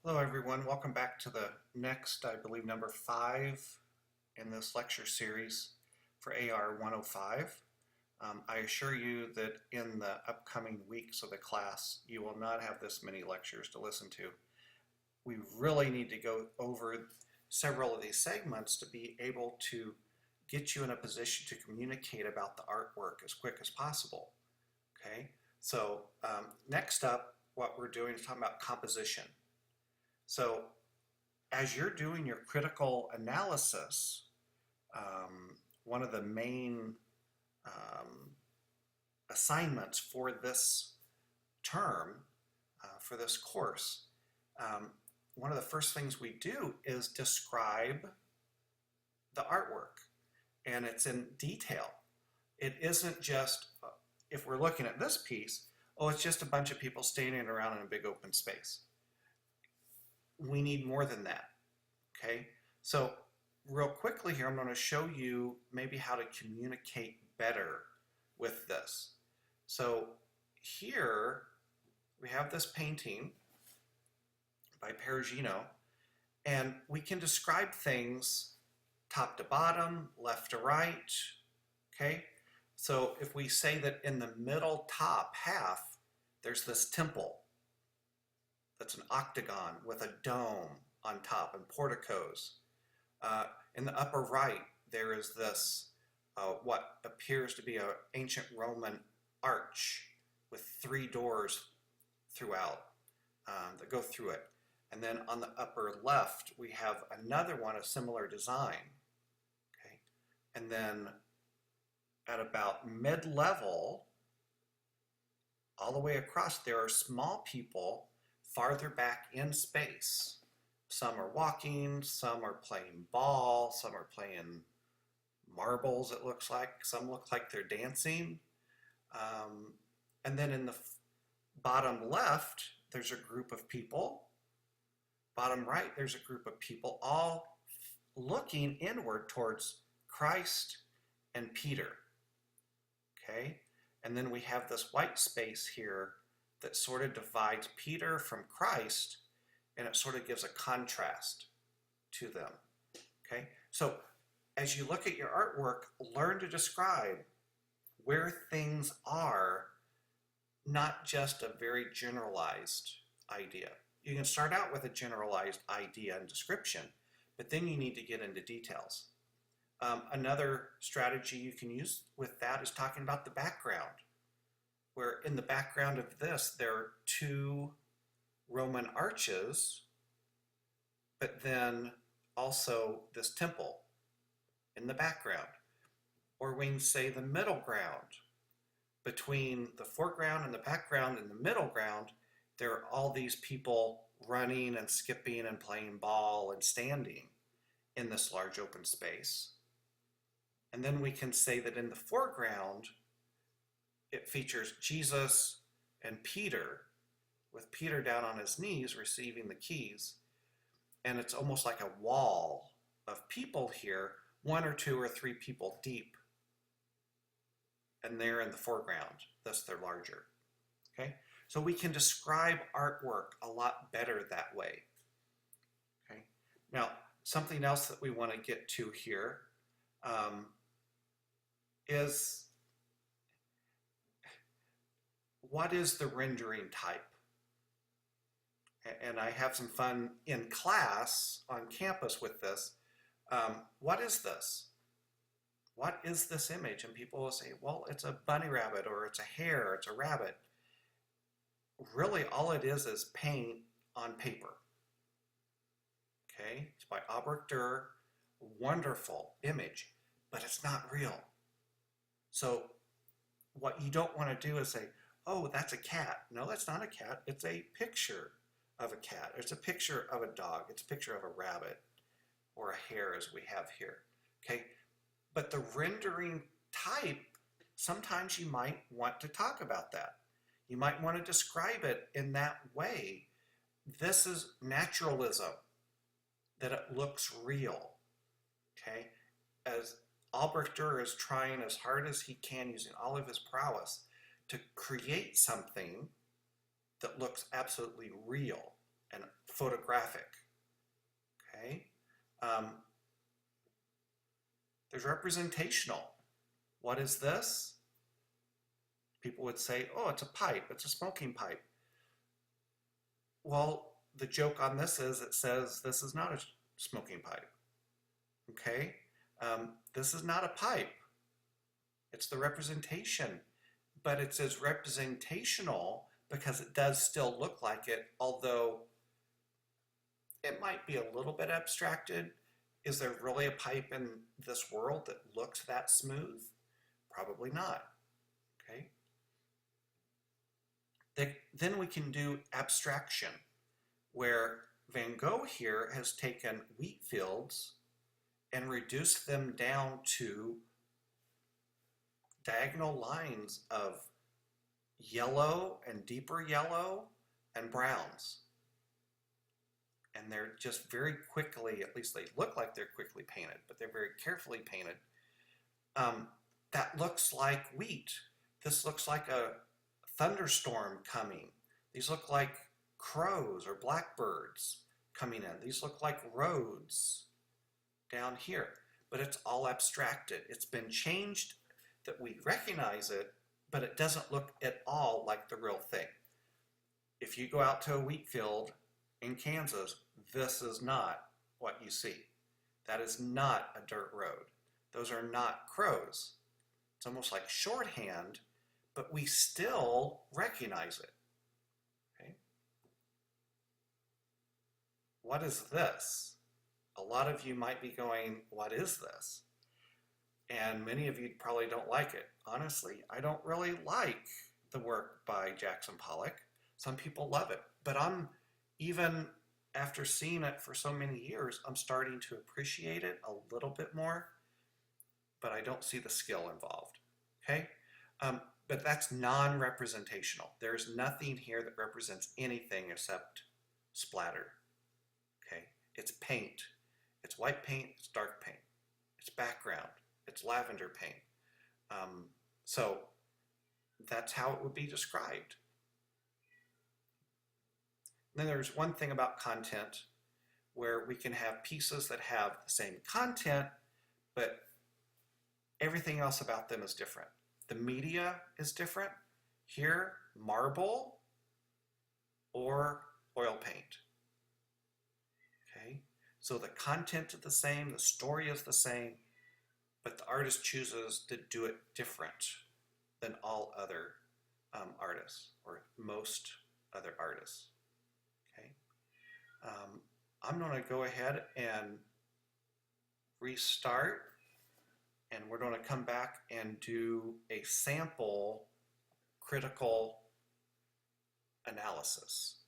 Hello everyone, welcome back to the next, I believe, number 5 in this lecture series for AR105. I assure you that in the upcoming weeks of the class, you will not have this many lectures to listen to. We really need to go over several of these segments to be able to get you in a position to communicate about the artwork as quick as possible. Okay, so next up, what we're doing is talking about composition. So as you're doing your critical analysis, one of the main assignments for this term, for this course, one of the first things we do is describe the artwork, and it's in detail. It isn't just, if we're looking at this piece, oh, it's just a bunch of people standing around in a big open space. We need more than that, okay? So real quickly here, I'm going to show you maybe how to communicate better with this. So here we have this painting by Perugino, and we can describe things top to bottom, left to right, okay? So if we say that in the middle top half, there's this temple. That's an octagon with a dome on top and porticos. In the upper right, there is this, what appears to be an ancient Roman arch with 3 doors throughout that go through it. And then on the upper left, we have another one, a similar design. Okay? And then at about mid-level, all the way across, there are small people farther back in space. Some are walking, some are playing ball, some are playing marbles, it looks like. Some look like they're dancing. And then in the bottom left, there's a group of people. Bottom right, there's a group of people all looking inward towards Christ and Peter. Okay? And then we have this white space here that sort of divides Peter from Christ, and it sort of gives a contrast to them. Okay? So as you look at your artwork, learn to describe where things are, not just a very generalized idea. You can start out with a generalized idea and description, but then you need to get into details. Another strategy you can use with that is talking about the background, where in the background of this, there are 2 Roman arches, but then also this temple in the background. Or we can say the middle ground. Between the foreground and the background and the middle ground, there are all these people running and skipping and playing ball and standing in this large open space. And then we can say that in the foreground, it features Jesus and Peter, with Peter down on his knees receiving the keys. And it's almost like a wall of people here, 1 or 2 or 3 people deep. And they're in the foreground, thus they're larger. Okay? So we can describe artwork a lot better that way. Okay? Now, something else that we want to get to here is, what is the rendering type? And I have some fun in class on campus with this. What is this? What is this image? And people will say, well, it's a bunny rabbit, or it's a hare, it's a rabbit. Really, all it is paint on paper. Okay? It's by Albrecht Dürer. Wonderful image, but it's not real. So what you don't want to do is say, oh, that's a cat. No, that's not a cat. It's a picture of a cat. It's a picture of a dog. It's a picture of a rabbit or a hare, as we have here. Okay? But the rendering type, sometimes you might want to talk about that. You might want to describe it in that way. This is naturalism, that it looks real. Okay? As Albrecht Dürer is trying as hard as he can, using all of his prowess, to create something that looks absolutely real and photographic. Okay. There's representational. What is this? People would say, oh, it's a pipe, it's a smoking pipe. Well, the joke on this is it says this is not a smoking pipe. Okay? This is not a pipe. It's the representation. But it's as representational because it does still look like it, although it might be a little bit abstracted. Is there really a pipe in this world that looks that smooth? Probably not. Okay. Then we can do abstraction, where Van Gogh here has taken wheat fields and reduced them down to diagonal lines of yellow and deeper yellow and browns. And they're just very quickly, at least they look like they're quickly painted, but they're very carefully painted. That looks like wheat. This looks like a thunderstorm coming. These look like crows or blackbirds coming in. These look like roads down here, but it's all abstracted. It's been changed that we recognize it, but it doesn't look at all like the real thing. If you go out to a wheat field in Kansas, this is not what you see. That is not a dirt road. Those are not crows. It's almost like shorthand, but we still recognize it. Okay? What is this? A lot of you might be going, what is this? And many of you probably don't like it. Honestly, I don't really like the work by Jackson Pollock. Some people love it, but I'm, even after seeing it for so many years, I'm starting to appreciate it a little bit more, but I don't see the skill involved. Okay? But that's non-representational. There's nothing here that represents anything except splatter. Okay? It's paint. It's white paint, it's dark paint. It's background, it's lavender paint. So that's how it would be described. Then there's one thing about content where we can have pieces that have the same content, but everything else about them is different. The media is different. Here, marble or oil paint. Okay, so the content is the same, the story is the same, but the artist chooses to do it different than all other artists, or most other artists. Okay, I'm going to go ahead and restart, and we're going to come back and do a sample critical analysis.